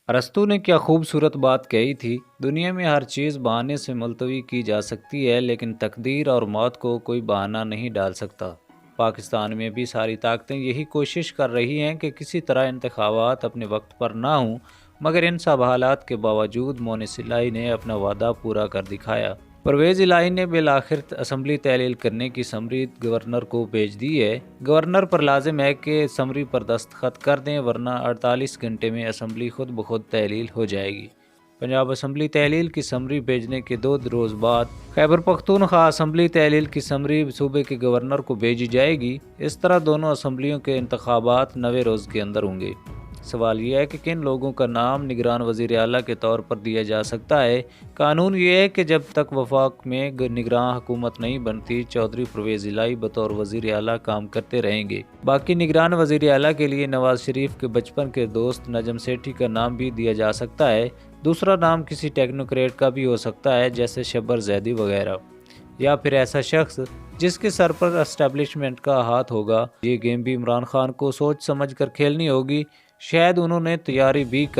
ارسطو نے کیا خوبصورت بات کہی تھی، دنیا میں ہر چیز بہانے سے ملتوی کی جا سکتی ہے لیکن تقدیر اور موت کو کوئی بہانہ نہیں ڈال سکتا۔ پاکستان میں بھی ساری طاقتیں یہی کوشش کر رہی ہیں کہ کسی طرح انتخابات اپنے وقت پر نہ ہوں، مگر ان سب حالات کے باوجود مونس الہی نے اپنا وعدہ پورا کر دکھایا۔ پرویز الہی نے بالآخر اسمبلی تحلیل کرنے کی سمری گورنر کو بھیج دی ہے۔ گورنر پر لازم ہے کہ سمری پر دستخط کر دیں ورنہ 48 گھنٹے میں اسمبلی خود بخود تحلیل ہو جائے گی۔ پنجاب اسمبلی تحلیل کی سمری بھیجنے کے 2 روز بعد خیبر پختونخوا اسمبلی تحلیل کی سمری صوبے کے گورنر کو بھیجی جائے گی۔ اس طرح دونوں اسمبلیوں کے انتخابات 90 روز کے اندر ہوں گے۔ سوال یہ ہے کہ کن لوگوں کا نام نگران وزیر اعلیٰ کے طور پر دیا جا سکتا ہے۔ قانون یہ ہے کہ جب تک وفاق میں نگراں حکومت نہیں بنتی، چودھری پرویز الہی بطور وزیر اعلیٰ کام کرتے رہیں گے۔ باقی نگران وزیر اعلیٰ کے لیے نواز شریف کے بچپن کے دوست نجم سیٹھی کا نام بھی دیا جا سکتا ہے۔ دوسرا نام کسی ٹیکنوکریٹ کا بھی ہو سکتا ہے، جیسے شبر زیدی وغیرہ، یا پھر ایسا شخص جس کے سر پر اسٹیبلشمنٹ کا ہاتھ ہوگا۔ یہ گیم بھی عمران خان کو سوچ سمجھ کر کھیلنی ہوگی، شاید انہوں نے تیاری بھی کر